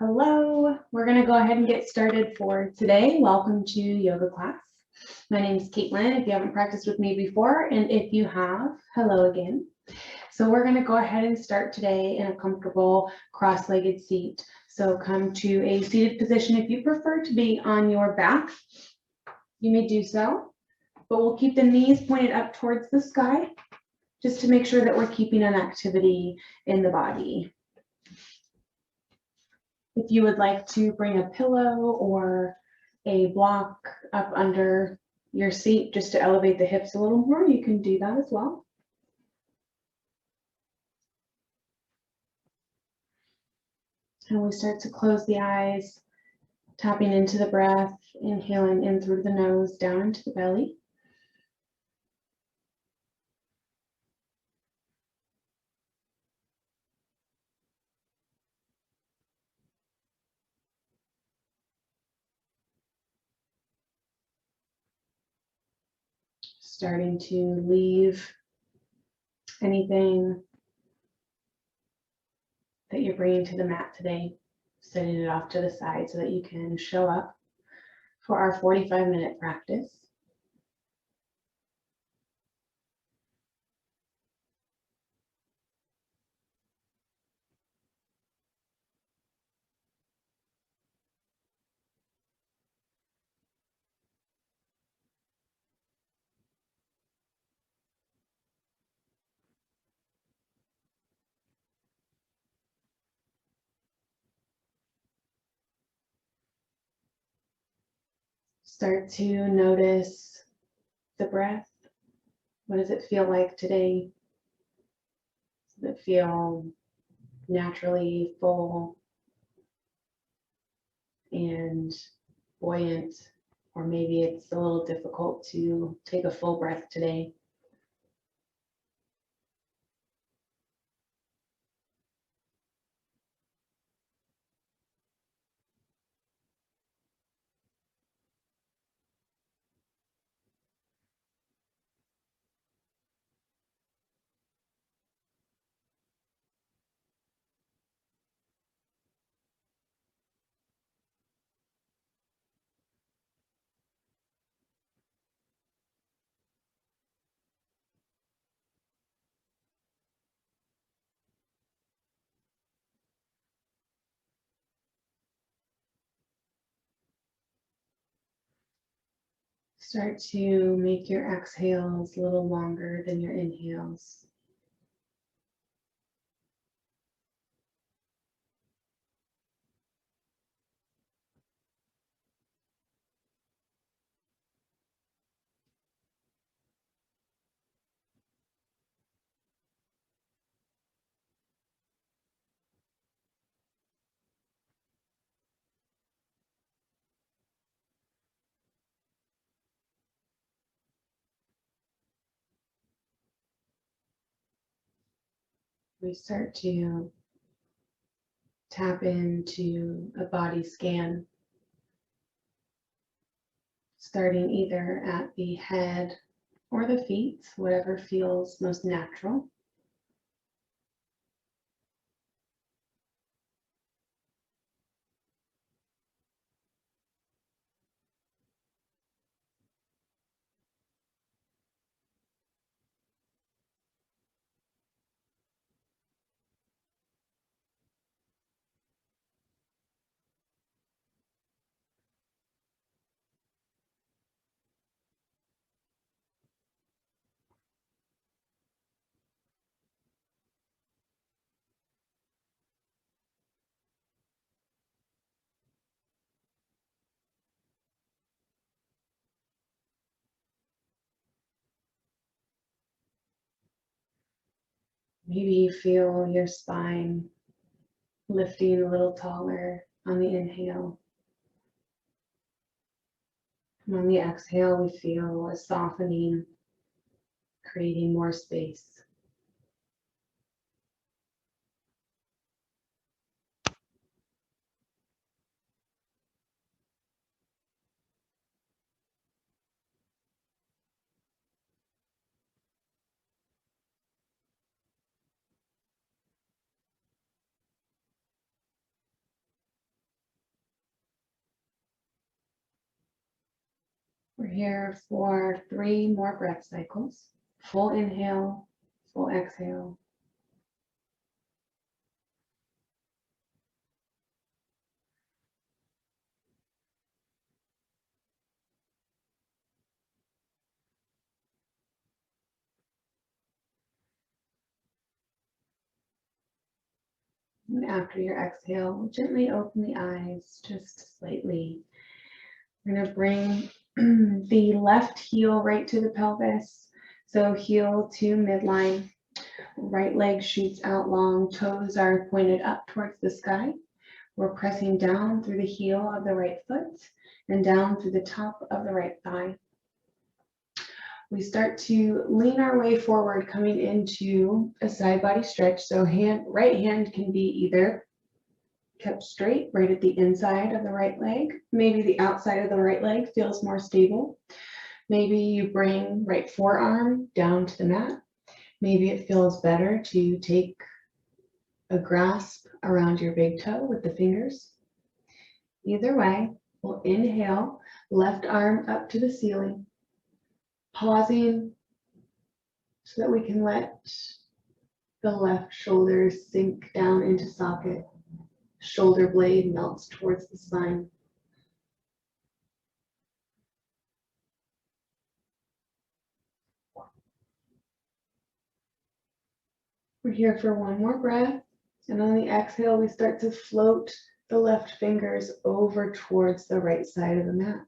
Hello, we're going to go ahead and get started for today. Welcome to yoga class. My name is Caitlin, if you haven't practiced with me before, and if you have, hello again. So we're going to go ahead and start today in a comfortable cross-legged seat. So come to a seated position. If you prefer to be on your back, you may do so, but we'll keep the knees pointed up towards the sky just to make sure that we're keeping an activity in the body. If you would like to bring a pillow or a block up under your seat just to elevate the hips a little more, you can do that as well. And we start to close the eyes, tapping into the breath, inhaling in through the nose, down into the belly. Starting to leave anything that you're bringing to the mat today, setting it off to the side so that you can show up for our 45-minute practice. Start to notice the breath. What does it feel like today? Does it feel naturally full and buoyant? Or maybe it's a little difficult to take a full breath today. Start to make your exhales a little longer than your inhales. We start to tap into a body scan, starting either at the head or the feet, whatever feels most natural. Maybe you feel your spine lifting a little taller on the inhale. And on the exhale, we feel a softening, creating more space. We're here for 3 more breath cycles. Full inhale, full exhale. And after your exhale, gently open the eyes just slightly. We're going to bring the left heel right to the pelvis. So heel to midline. Right leg shoots out long. Toes are pointed up towards the sky. We're pressing down through the heel of the right foot and down through the top of the right thigh. We start to lean our way forward, coming into a side body stretch. So right hand can be either kept straight right at the inside of the right leg. Maybe the outside of the right leg feels more stable. Maybe you bring right forearm down to the mat. Maybe it feels better to take a grasp around your big toe with the fingers. Either way, we'll inhale, left arm up to the ceiling, pausing so that we can let the left shoulder sink down into socket. Shoulder blade melts towards the spine. We're here for 1 more breath. And on the exhale, we start to float the left fingers over towards the right side of the mat.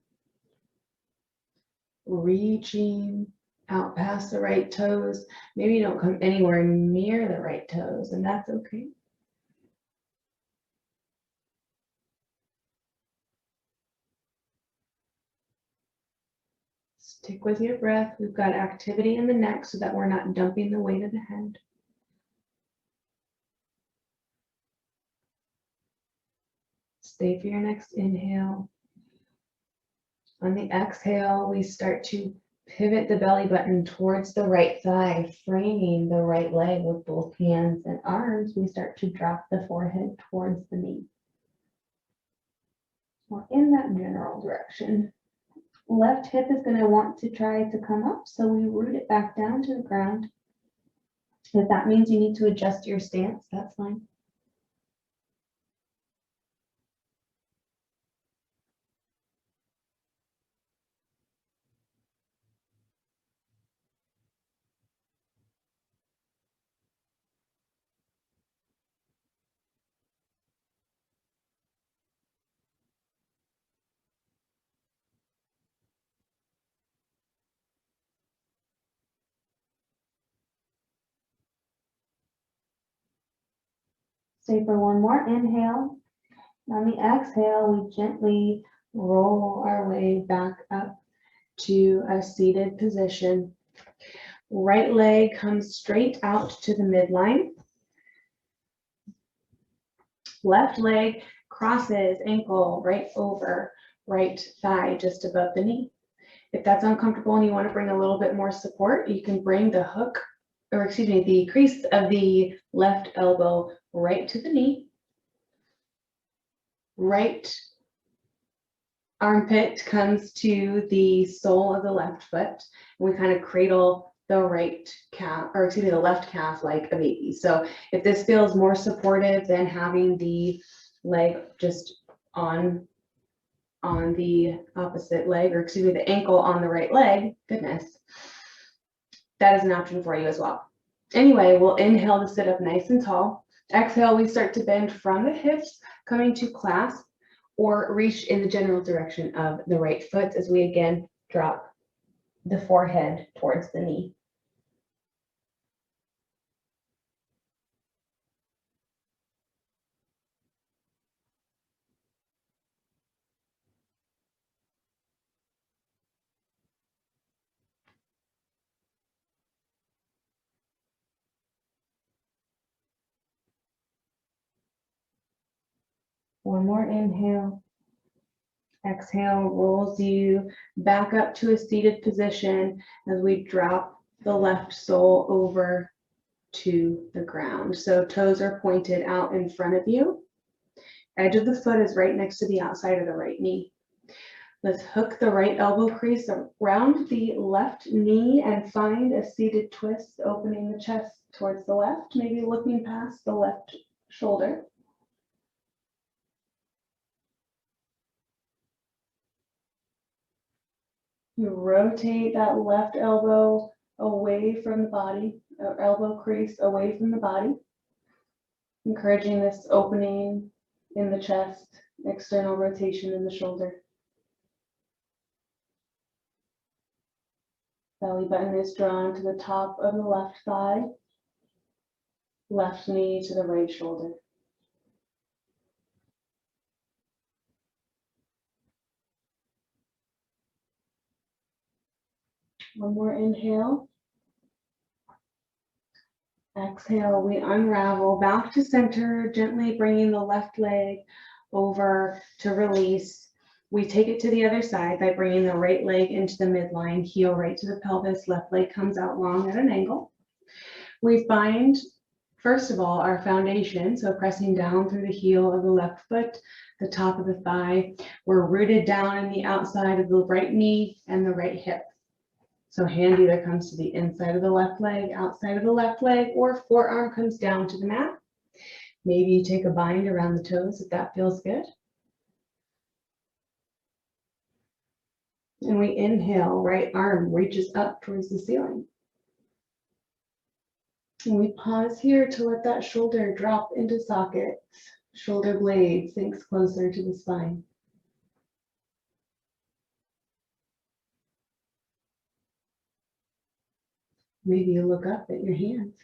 Reaching out past the right toes. Maybe you don't come anywhere near the right toes, and that's okay. Stick with your breath. We've got activity in the neck so that we're not dumping the weight of the head. Stay for your next inhale. On the exhale, we start to pivot the belly button towards the right thigh, framing the right leg with both hands and arms. We start to drop the forehead towards the knee. Well, in that general direction. Left hip is going to want to try to come up, so we root it back down to the ground. If that means you need to adjust your stance, that's fine. Stay for 1 more inhale. On the exhale, we gently roll our way back up to a seated position. Right leg comes straight out to the midline. Left leg crosses ankle right over right thigh just above the knee. If that's uncomfortable and you want to bring a little bit more support, you can bring the the crease of the left elbow right to the knee. Right armpit comes to the sole of the left foot. We kind of cradle the the left calf like a baby. So if this feels more supportive than having the leg just on the opposite leg, or the ankle on the right leg, goodness, that is an option for you as well. Anyway, we'll inhale to sit up nice and tall. Exhale, we start to bend from the hips, coming to clasp or reach in the general direction of the right foot as we again drop the forehead towards the knee. One more inhale. Exhale rolls you back up to a seated position as we drop the left sole over to the ground. So toes are pointed out in front of you. Edge of the foot is right next to the outside of the right knee. Let's hook the right elbow crease around the left knee and find a seated twist, opening the chest towards the left, maybe looking past the left shoulder. You rotate that left elbow away from the body, or elbow crease away from the body, encouraging this opening in the chest, external rotation in the shoulder. Belly button is drawn to the top of the left thigh, left knee to the right shoulder. One more inhale. Exhale, we unravel back to center, gently bringing the left leg over to release. We take it to the other side by bringing the right leg into the midline, heel right to the pelvis, left leg comes out long at an angle. We find, first of all, our foundation, so pressing down through the heel of the left foot, the top of the thigh. We're rooted down in the outside of the right knee and the right hip. So hand either comes to the inside of the left leg, outside of the left leg, or forearm comes down to the mat. Maybe you take a bind around the toes if that feels good. And we inhale, right arm reaches up towards the ceiling. And we pause here to let that shoulder drop into socket. Shoulder blade sinks closer to the spine. Maybe you look up at your hands.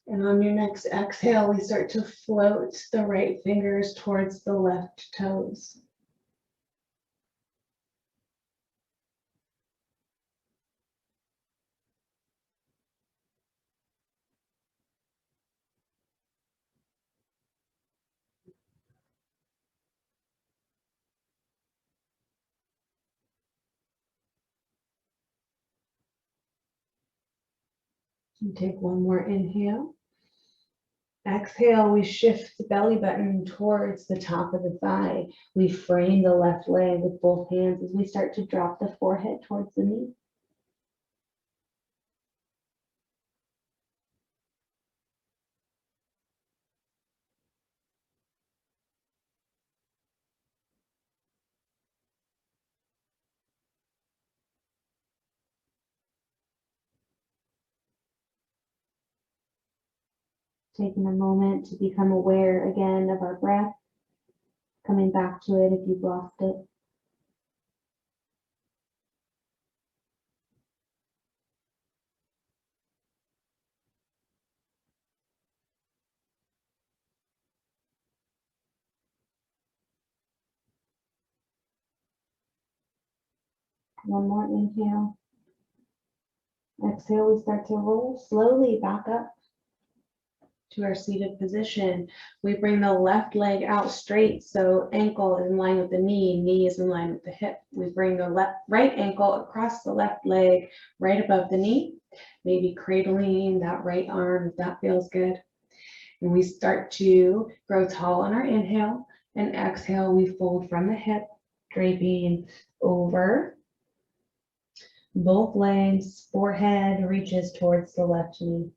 And on your next exhale, we start to float the right fingers towards the left toes. And take one more inhale. Exhale, we shift the belly button towards the top of the thigh. We frame the left leg with both hands as we start to drop the forehead towards the knee. Taking a moment to become aware again of our breath, coming back to it if you've lost it. One more inhale. Exhale, we start to roll slowly back up to our seated position. We bring the left leg out straight, so ankle is in line with the knee is in line with the hip. We bring the right ankle across the left leg, right above the knee, maybe cradling that right arm if that feels good. And we start to grow tall on our inhale, and exhale, we fold from the hip, draping over both legs, forehead reaches towards the left knee.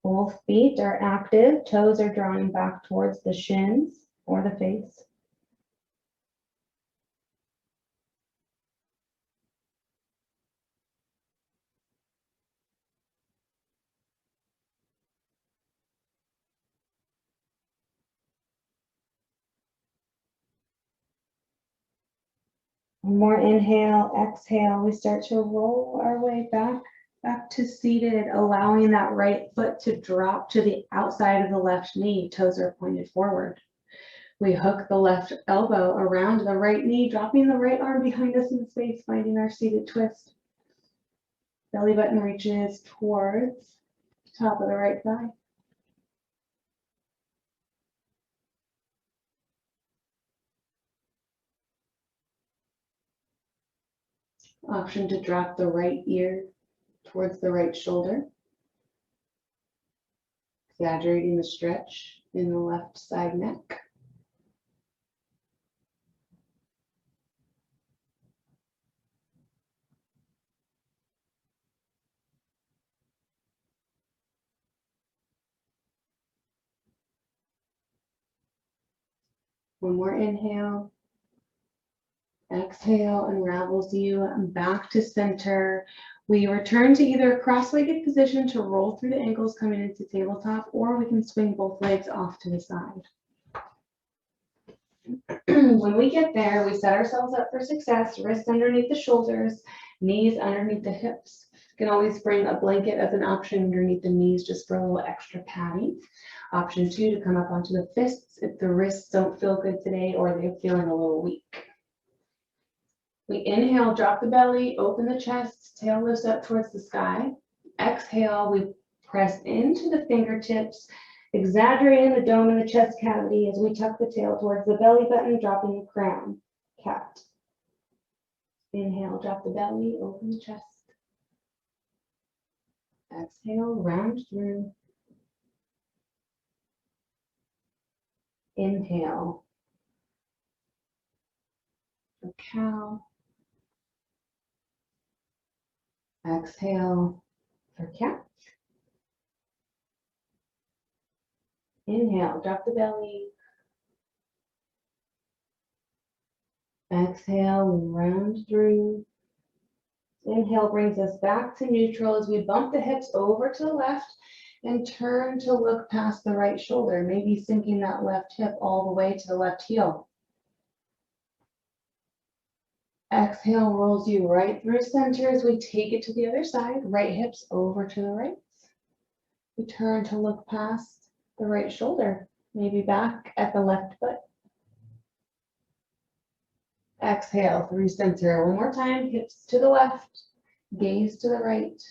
Both feet are active, toes are drawing back towards the shins or the face. One more inhale, exhale, we start to roll our way back to seated, allowing that right foot to drop to the outside of the left knee, toes are pointed forward. We hook the left elbow around the right knee, dropping the right arm behind us in space, finding our seated twist. Belly button reaches towards the top of the right thigh. Option to drop the right ear towards the right shoulder, exaggerating the stretch in the left side neck. One more inhale. Exhale, unravels you back to center. We return to either a cross-legged position to roll through the ankles coming into tabletop, or we can swing both legs off to the side. When we get there, we set ourselves up for success, wrists underneath the shoulders, knees underneath the hips. You can always bring a blanket as an option underneath the knees just for a little extra padding. Option 2, to come up onto the fists if the wrists don't feel good today or they're feeling a little weak. We inhale, drop the belly, open the chest, tail lifts up towards the sky. Exhale, we press into the fingertips, exaggerating the dome in the chest cavity as we tuck the tail towards the belly button, dropping the crown, cat. Inhale, drop the belly, open the chest. Exhale, round through. Inhale for cow. Exhale for cat. Inhale, drop the belly. Exhale, round through. Inhale brings us back to neutral as we bump the hips over to the left and turn to look past the right shoulder, maybe sinking that left hip all the way to the left heel. Exhale rolls you right through center as we take it to the other side, right hips over to the right. We turn to look past the right shoulder, maybe back at the left foot. Exhale through center. One more time, hips to the left, gaze to the right.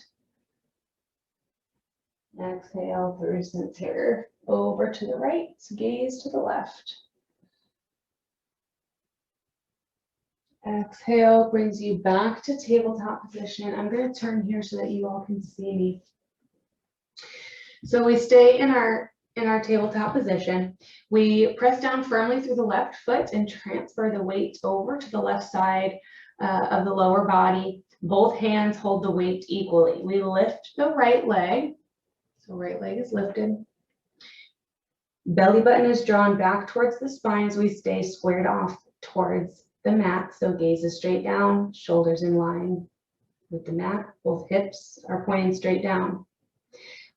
Exhale through center, over to the right, gaze to the left. Exhale brings you back to tabletop position. I'm going to turn here so that you all can see me. So we stay in our tabletop position. We press down firmly through the left foot and transfer the weight over to the left side of the lower body. Both hands hold the weight equally. We lift the right leg. So right leg is lifted. Belly button is drawn back towards the spine as we stay squared off towards the mat. So gaze is straight down, shoulders in line with the mat. Both hips are pointing straight down.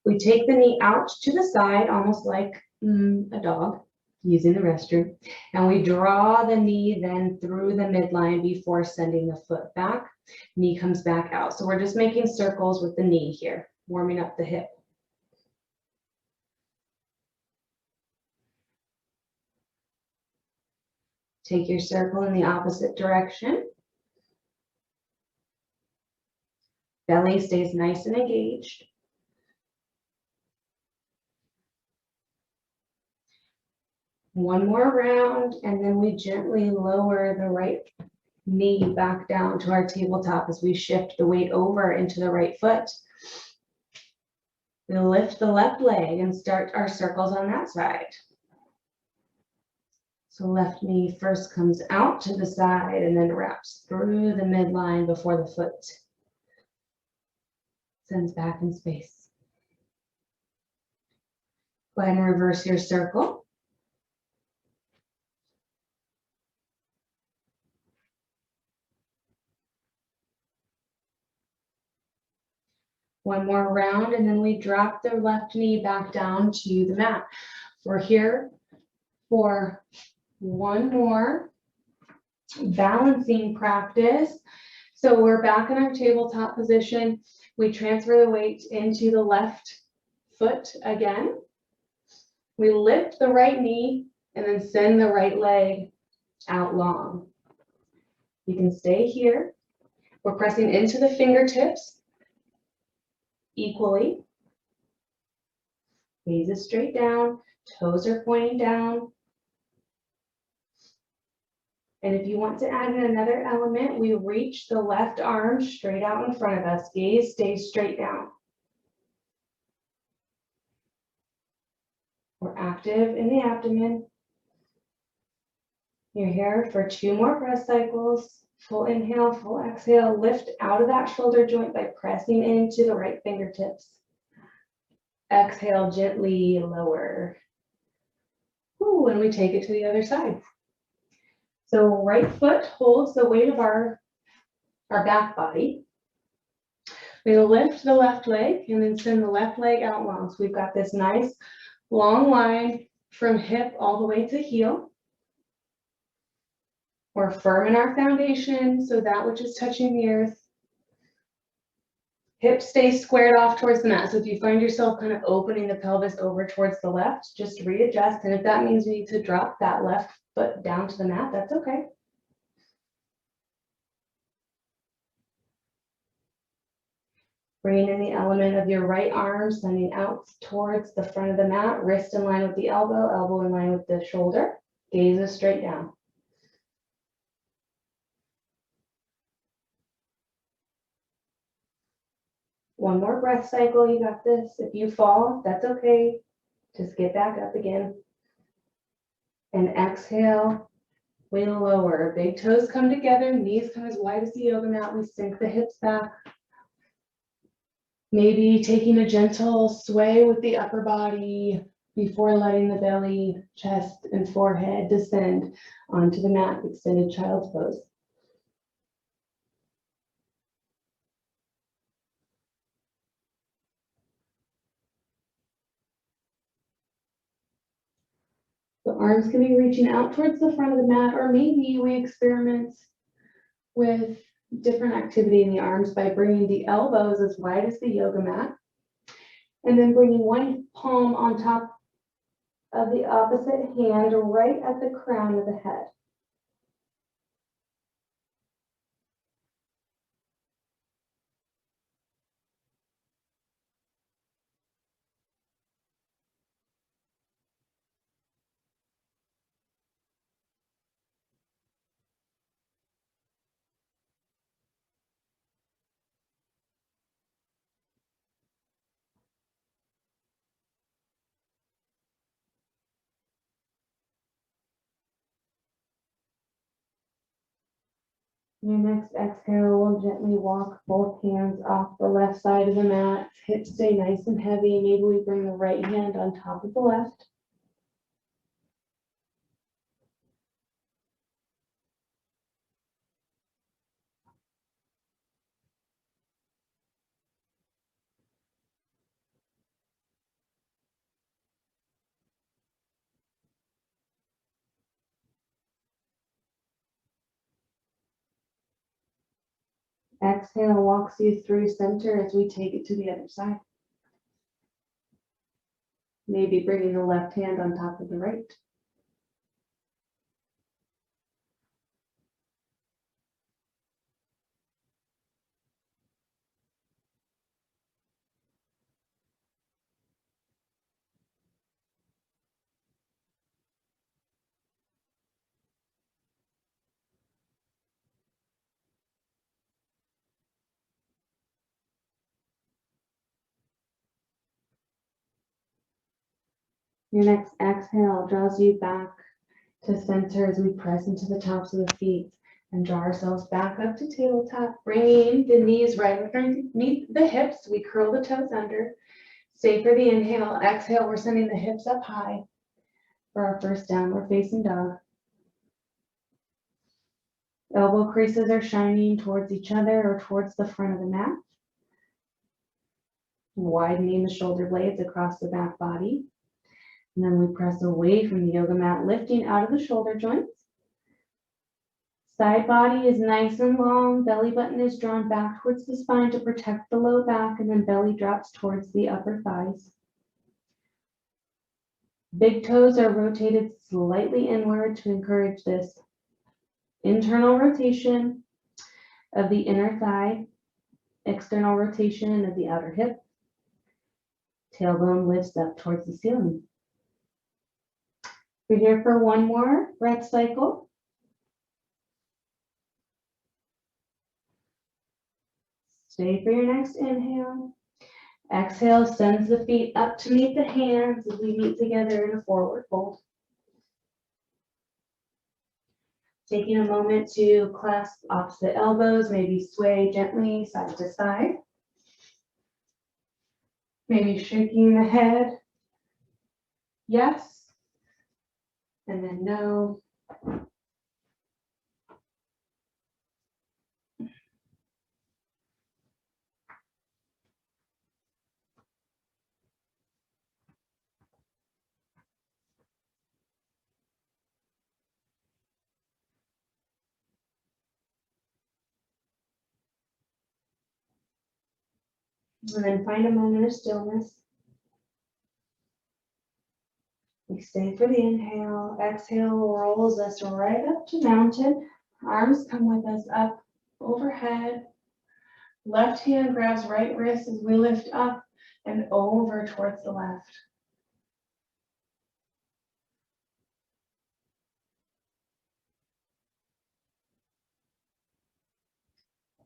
We take the knee out to the side, almost like a dog using the restroom. And we draw the knee then through the midline before sending the foot back. Knee comes back out. So we're just making circles with the knee here, warming up the hip. Take your circle in the opposite direction. Belly stays nice and engaged. One more round, and then we gently lower the right knee back down to our tabletop as we shift the weight over into the right foot. We lift the left leg and start our circles on that side. So left knee first comes out to the side and then wraps through the midline before the foot sends back in space. Go ahead and reverse your circle. One more round, and then we drop the left knee back down to the mat. We're here for one more balancing practice. So we're back in our tabletop position. We transfer the weight into the left foot again. We lift the right knee and then send the right leg out long. You can stay here. We're pressing into the fingertips equally. Gaze is straight down, toes are pointing down. And if you want to add in another element, we reach the left arm straight out in front of us. Gaze stays straight down. We're active in the abdomen. You're here for 2 more breath cycles. Full inhale, full exhale. Lift out of that shoulder joint by pressing into the right fingertips. Exhale, gently lower. Ooh, and we take it to the other side. So right foot holds the weight of our back body. We'll lift the left leg and then send the left leg out long. So we've got this nice long line from hip all the way to heel. We're firm in our foundation, so that which is touching the earth. Hips stay squared off towards the mat. So if you find yourself kind of opening the pelvis over towards the left, just readjust. And if that means you need to drop that left foot down to the mat, that's okay. Bringing in the element of your right arm, sending out towards the front of the mat, wrist in line with the elbow, elbow in line with the shoulder, gaze is straight down. One more breath cycle, you got this. If you fall, that's okay. Just get back up again. And exhale, we lower. Big toes come together, knees come as wide as the yoga mat. We sink the hips back. Maybe taking a gentle sway with the upper body before letting the belly, chest, and forehead descend onto the mat, extended child's pose. The arms can be reaching out towards the front of the mat, or maybe we experiment with different activity in the arms by bringing the elbows as wide as the yoga mat, and then bringing one palm on top of the opposite hand right at the crown of the head. Your next exhale, we'll gently walk both hands off the left side of the mat. Hips stay nice and heavy. Maybe we bring the right hand on top of the left. Exhale walks you through center as we take it to the other side. Maybe bringing the left hand on top of the right. Your next exhale draws you back to center as we press into the tops of the feet and draw ourselves back up to tabletop, bringing the knees right underneath the hips. We curl the toes under. Stay for the inhale. Exhale, we're sending the hips up high for our first downward facing dog. Elbow creases are shining towards each other or towards the front of the mat. Widening the shoulder blades across the back body. And then we press away from the yoga mat, lifting out of the shoulder joints. Side body is nice and long. Belly button is drawn back towards the spine to protect the low back, and then belly drops towards the upper thighs. Big toes are rotated slightly inward to encourage this internal rotation of the inner thigh, external rotation of the outer hip. Tailbone lifts up towards the ceiling. We're here for one more breath cycle. Stay for your next inhale. Exhale, sends the feet up to meet the hands as we meet together in a forward fold. Taking a moment to clasp opposite elbows, maybe sway gently side to side. Maybe shaking the head, yes, and then no. And then find a moment of stillness. We stay for the inhale. Exhale rolls us right up to mountain. Arms come with us up overhead. Left hand grabs right wrist as we lift up and over towards the left.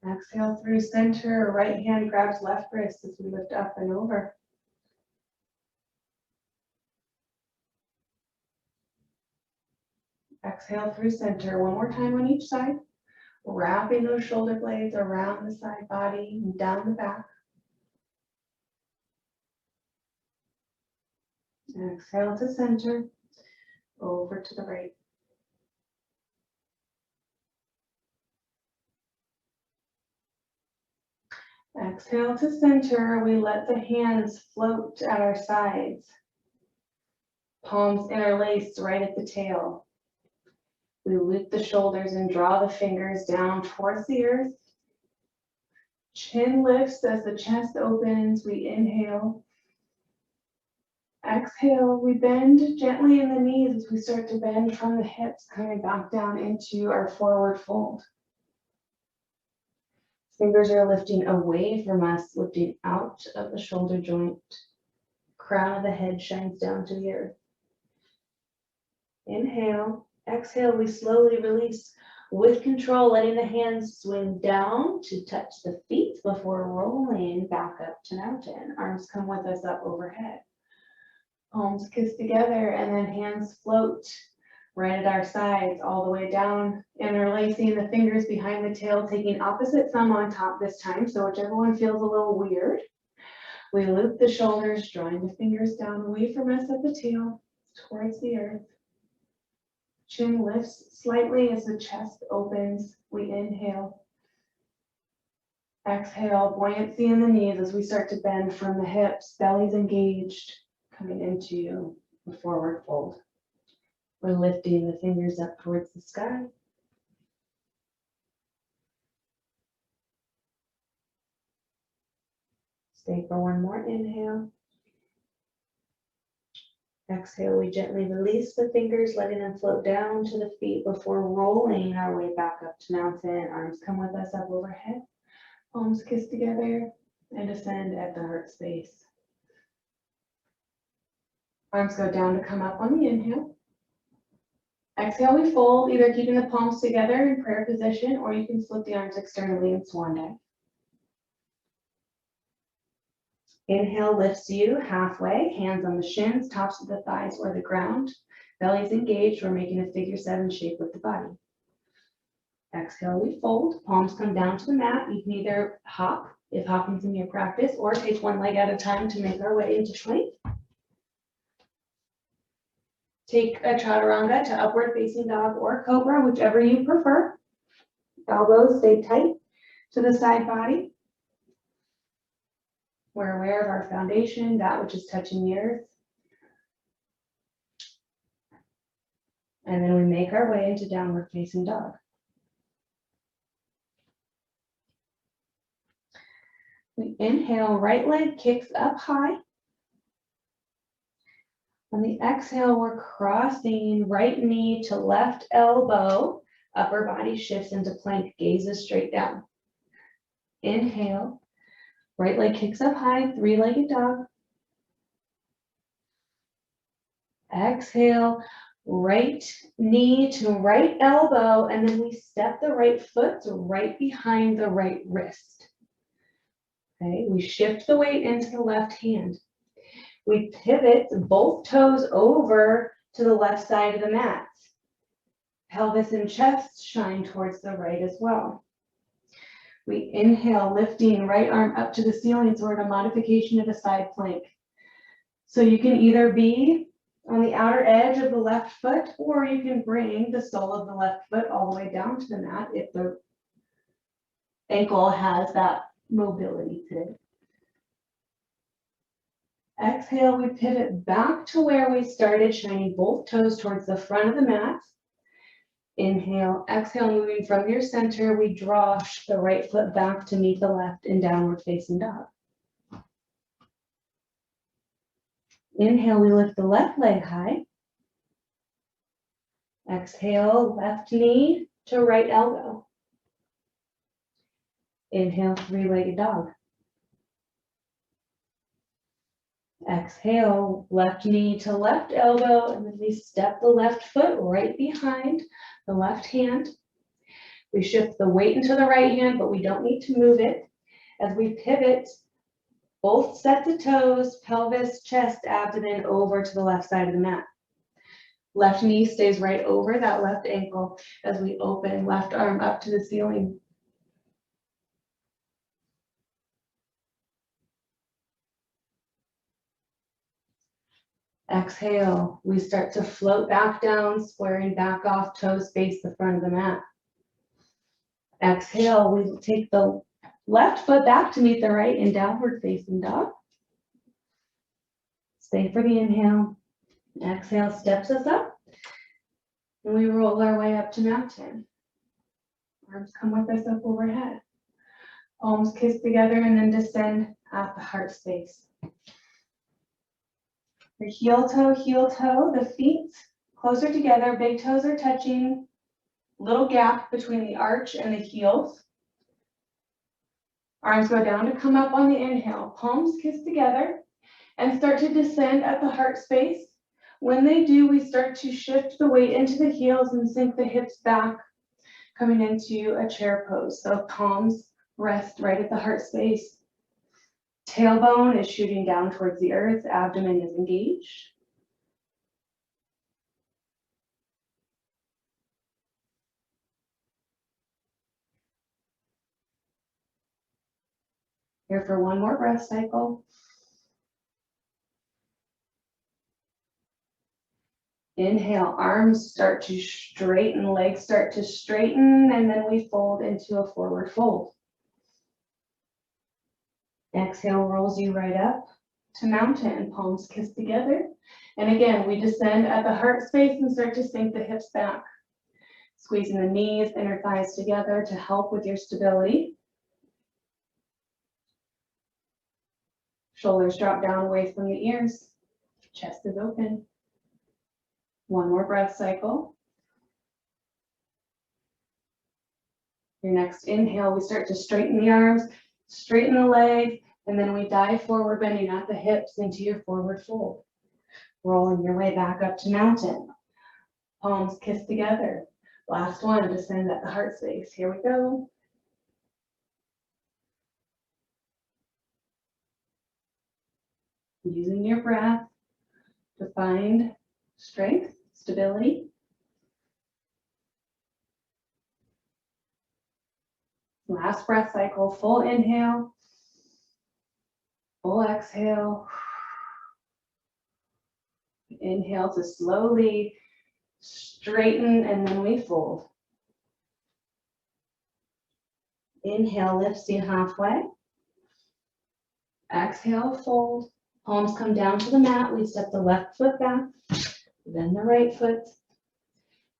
Exhale through center. Right hand grabs left wrist as we lift up and over. Exhale through center. One more time on each side. Wrapping those shoulder blades around the side body and down the back. Exhale to center. Over to the right. Exhale to center. We let the hands float at our sides. Palms interlaced right at the tail. We loop the shoulders and draw the fingers down towards the earth. Chin lifts as the chest opens. We inhale. Exhale, we bend gently in the knees as we start to bend from the hips, coming back down into our forward fold. Fingers are lifting away from us, lifting out of the shoulder joint. Crown of the head shines down to the earth. Inhale. Exhale, we slowly release with control, letting the hands swing down to touch the feet before rolling back up to mountain. Arms come with us up overhead. Palms kiss together and then hands float right at our sides all the way down, interlacing the fingers behind the tail, taking opposite thumb on top this time, so whichever one feels a little weird. We loop the shoulders, drawing the fingers down away from us at the tail towards the earth. Chin lifts slightly as the chest opens. We inhale. Exhale, buoyancy in the knees as we start to bend from the hips, belly's engaged, coming into the forward fold. We're lifting the fingers up towards the sky. Stay for one more inhale. Exhale, we gently release the fingers, letting them float down to the feet before rolling our way back up to mountain. Arms come with us up overhead. Palms kiss together and descend at the heart space. Arms go down to come up on the inhale. Exhale, we fold, either keeping the palms together in prayer position, or you can slip the arms externally in swan dive. Inhale lifts you halfway, hands on the shins, tops of the thighs or the ground. Belly's engaged, we're making a figure 7 shape with the body. Exhale, we fold, palms come down to the mat. You can either hop, if hopping's in your practice, or take one leg at a time to make our way into plank. Take a chaturanga to upward facing dog or cobra, whichever you prefer. Elbows stay tight to the side body. We're aware of our foundation, that which is touching the earth. And then we make our way into downward facing dog. We inhale, right leg kicks up high. On the exhale, we're crossing right knee to left elbow. Upper body shifts into plank, gazes straight down. Inhale. Right leg kicks up high, three-legged dog. Exhale, right knee to right elbow, and then we step the right foot right behind the right wrist. Okay, we shift the weight into the left hand. We pivot both toes over to the left side of the mat. Pelvis and chest shine towards the right as well. We inhale, lifting right arm up to the ceiling, so we're in a modification of a side plank. So you can either be on the outer edge of the left foot, or you can bring the sole of the left foot all the way down to the mat if the ankle has that mobility today. Exhale, we pivot back to where we started, shining both toes towards the front of the mat. Inhale, exhale, moving from your center, we draw the right foot back to meet the left in downward facing dog. Inhale, we lift the left leg high. Exhale, left knee to right elbow. Inhale, three-legged dog. Exhale, left knee to left elbow, and then we step the left foot right behind the left hand. We shift the weight into the right hand, but we don't need to move it. As we pivot both sets of toes, pelvis, chest, abdomen over to the left side of the mat. Left knee stays right over that left ankle as we open left arm up to the ceiling. Exhale, we start to float back down, squaring back off, toes face the front of the mat. Exhale, we take the left foot back to meet the right in downward facing dog. Stay for the inhale. Exhale steps us up, and we roll our way up to mountain. Arms come with us up overhead. Palms kiss together and then descend at the heart space. The heel toe, the feet closer together, big toes are touching, little gap between the arch and the heels. Arms go down to come up on the inhale, palms kiss together and start to descend at the heart space. When they do, we start to shift the weight into the heels and sink the hips back, coming into a chair pose. So palms rest right at the heart space. Tailbone is shooting down towards the earth, abdomen is engaged. Here for one more breath cycle. Inhale, arms start to straighten, legs start to straighten, and then we fold into a forward fold. Exhale rolls you right up to mountain, palms kiss together. And again, we descend at the heart space and start to sink the hips back. Squeezing the knees, inner thighs together to help with your stability. Shoulders drop down away from the ears. Chest is open. One more breath cycle. Your next inhale, we start to straighten the arms, straighten the legs, and then we dive forward, bending at the hips into your forward fold. Rolling your way back up to mountain. Palms kiss together. Last one, descend at the heart space. Here we go. Using your breath to find strength, stability. Last breath cycle, full inhale, full exhale. Inhale to slowly straighten, and then we fold. Inhale lifts you halfway. Exhale, fold. Palms come down to the mat. We step the left foot back, then the right foot.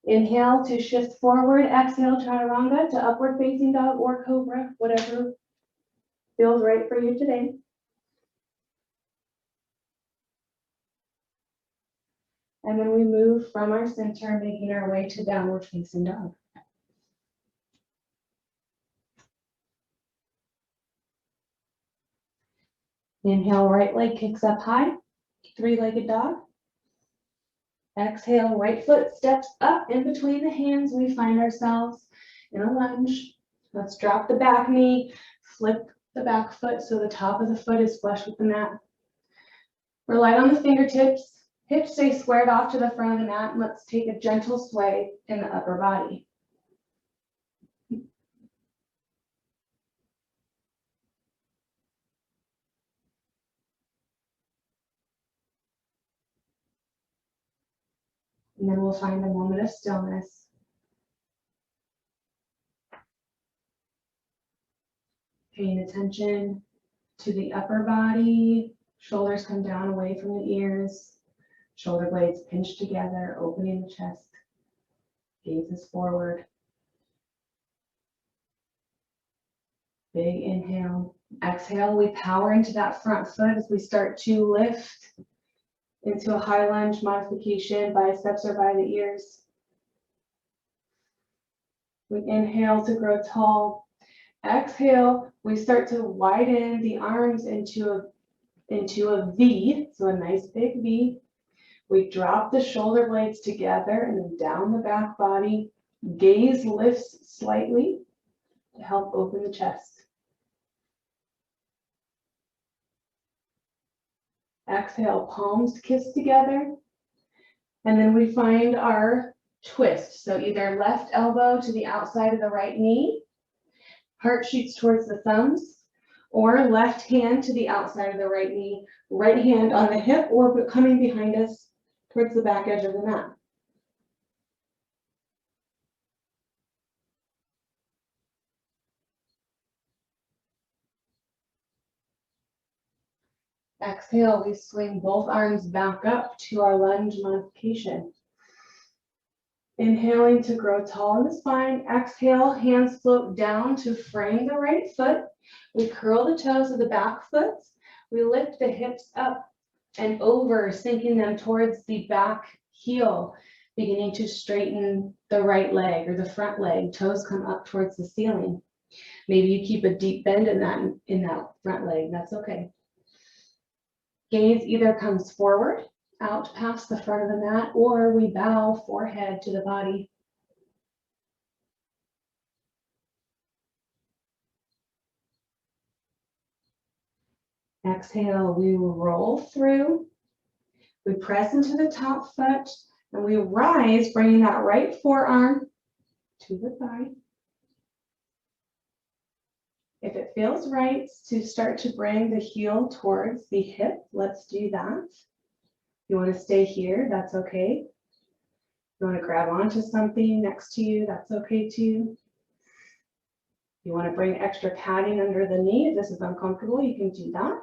Inhale to shift forward. Exhale, chaturanga to upward facing dog or cobra, whatever feels right for you today. And then we move from our center, making our way to downward facing dog. Inhale, right leg kicks up high, three-legged dog. Exhale, right foot steps up in between the hands. We find ourselves in a lunge. Let's drop the back knee, flip the back foot so the top of the foot is flush with the mat. We're light on the fingertips. Hips stay squared off to the front of the mat. And let's take a gentle sway in the upper body. And then we'll find a moment of stillness. Paying attention to the upper body. Shoulders come down away from the ears. Shoulder blades pinch together, opening the chest. Gaze is forward. Big inhale. Exhale, we power into that front foot as we start to lift into a high lunge modification. Biceps are by the ears. We inhale to grow tall. Exhale, we start to widen the arms into a V, so a nice big V. We drop the shoulder blades together and then down the back body. Gaze lifts slightly to help open the chest. Exhale, palms kiss together. And then we find our twist. So either left elbow to the outside of the right knee, heart shoots towards the thumbs, or left hand to the outside of the right knee, right hand on the hip or coming behind us towards the back edge of the mat. Exhale, we swing both arms back up to our lunge modification. Inhaling to grow tall in the spine. Exhale, hands float down to frame the right foot. We curl the toes of the back foot. We lift the hips up and over, sinking them towards the back heel, beginning to straighten the right leg or the front leg. Toes come up towards the ceiling. Maybe you keep a deep bend in that front leg. That's okay. Gaze either comes forward, out past the front of the mat, or we bow forehead to the body. Exhale, we roll through. We press into the top foot, and we rise, bringing that right forearm to the thigh. If it feels right to start to bring the heel towards the hip, let's do that. If you want to stay here, that's okay. If you want to grab onto something next to you, that's okay too. If you want to bring extra padding under the knee, if this is uncomfortable, you can do that.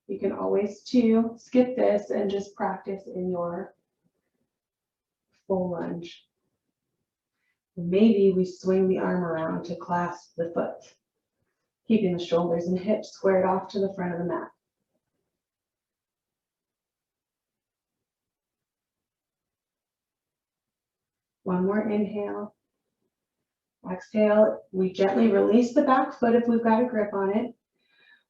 You can always too skip this and just practice in your full lunge. Maybe we swing the arm around to clasp the foot, keeping the shoulders and hips squared off to the front of the mat. One more inhale. Exhale, we gently release the back foot if we've got a grip on it.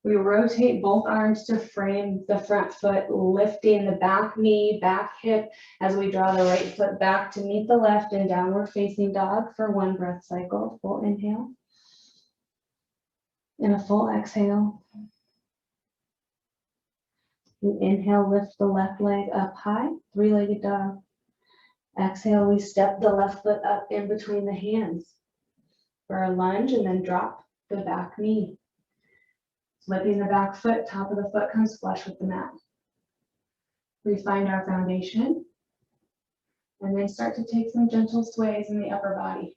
We rotate both arms to frame the front foot, lifting the back knee, back hip as we draw the right foot back to meet the left in downward facing dog for one breath cycle. Full inhale and a full exhale. We inhale, lift the left leg up high, three-legged dog. Exhale, we step the left foot up in between the hands for a lunge and then drop the back knee. Flipping the back foot, top of the foot comes flush with the mat. We find our foundation and then start to take some gentle sways in the upper body.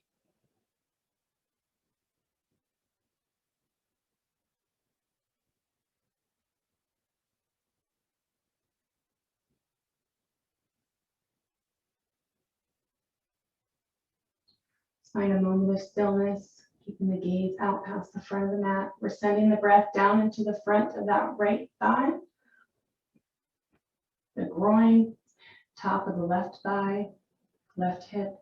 Find a moment of stillness, keeping the gaze out past the front of the mat. We're sending the breath down into the front of that right thigh, the groin, top of the left thigh, left hip.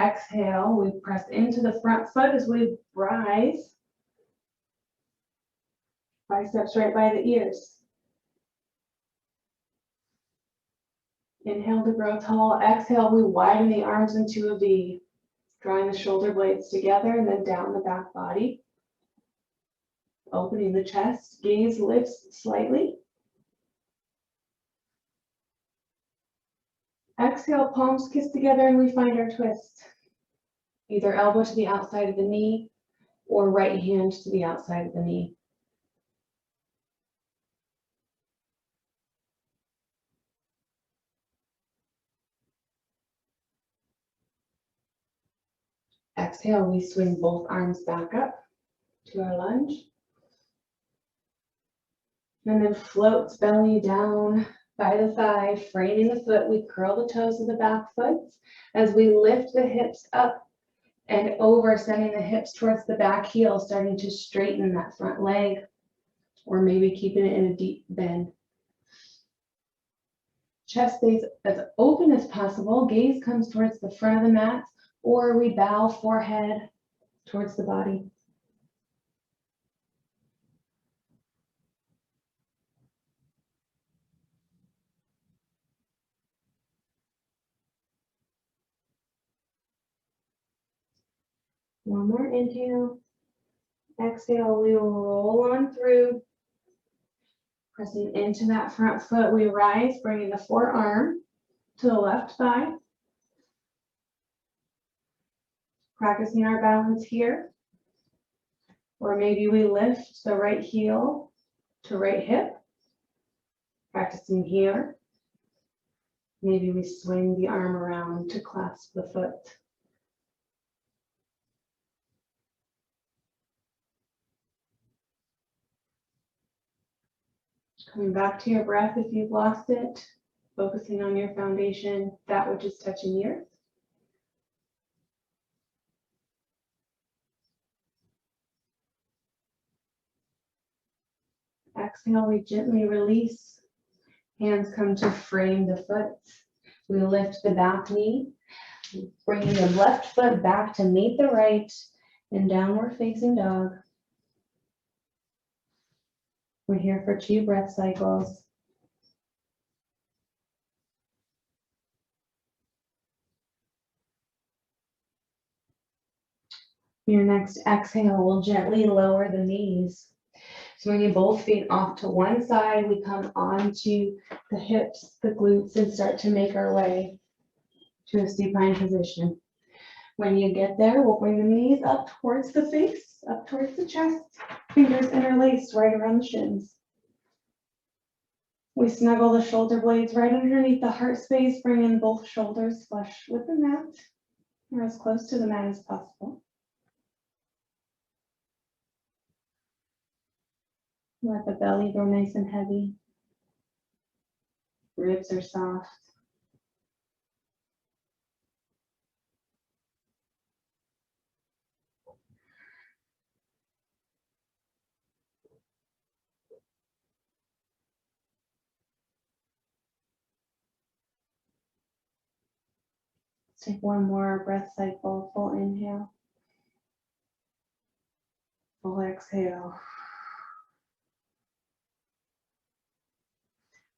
Exhale, we press into the front foot as we rise. Biceps right by the ears. Inhale to grow tall. Exhale, we widen the arms into a V. Drawing the shoulder blades together and then down the back body. Opening the chest, gaze lifts slightly. Exhale, palms kiss together and we find our twist. Either elbow to the outside of the knee or right hand to the outside of the knee. Exhale, we swing both arms back up to our lunge. And then floats belly down by the thigh, framing the foot. We curl the toes of the back foot as we lift the hips up and over, sending the hips towards the back heel, starting to straighten that front leg, or maybe keeping it in a deep bend. Chest stays as open as possible. Gaze comes towards the front of the mat, or we bow forehead towards the body. One more inhale. Exhale, we will roll on through. Pressing into that front foot, we rise, bringing the forearm to the left thigh. Practicing our balance here. Or maybe we lift the right heel to right hip. Practicing here. Maybe we swing the arm around to clasp the foot. Coming back to your breath if you've lost it. Focusing on your foundation, that which is touching the earth. Exhale, we gently release. Hands come to frame the foot. We lift the back knee, bringing the left foot back to meet the right in downward facing dog. We're here for 2 breath cycles. Your next exhale will gently lower the knees. Swinging both feet off to one side, we come onto the hips, the glutes, and start to make our way to a supine position. When you get there, we'll bring the knees up towards the face, up towards the chest, fingers interlaced right around the shins. We snuggle the shoulder blades right underneath the heart space, bringing both shoulders flush with the mat, or as close to the mat as possible. Let the belly go nice and heavy. Ribs are soft. Let's take one more breath cycle. Full inhale. Full exhale.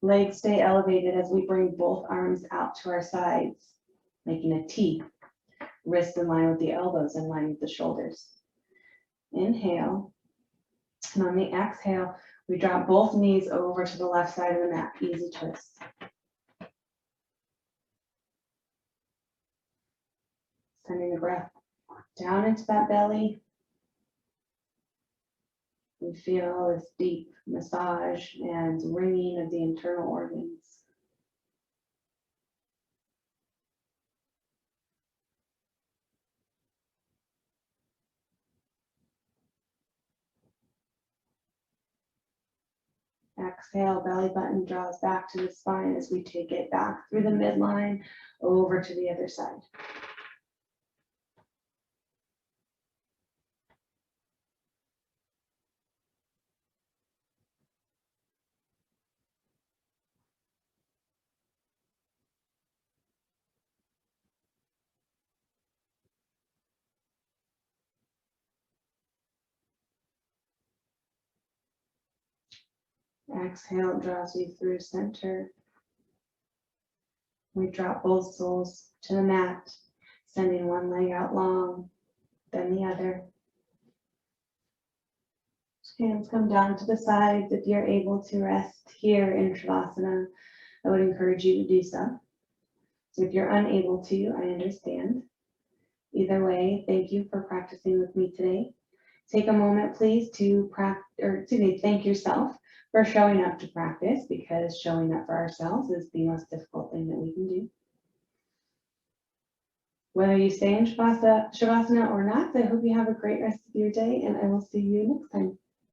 Legs stay elevated as we bring both arms out to our sides, making a T. Wrists in line with the elbows, in line with the shoulders. Inhale. And on the exhale, we drop both knees over to the left side of the mat. Easy twist. Sending the breath down into that belly. We feel this deep massage and ringing of the internal organs. Exhale, belly button draws back to the spine as we take it back through the midline over to the other side. Exhale draws you through center. We drop both soles to the mat, Sending one leg out long, then the other. Hands come down to the sides. If you're able to rest here in Shavasana, I would encourage you to do so. If you're unable to, I understand. Either way, thank you for practicing with me today. Take a moment, please, to thank yourself for showing up to practice, because showing up for ourselves is the most difficult thing that we can do. Whether you stay in Shavasana or not, I hope you have a great rest of your day, and I will see you next time.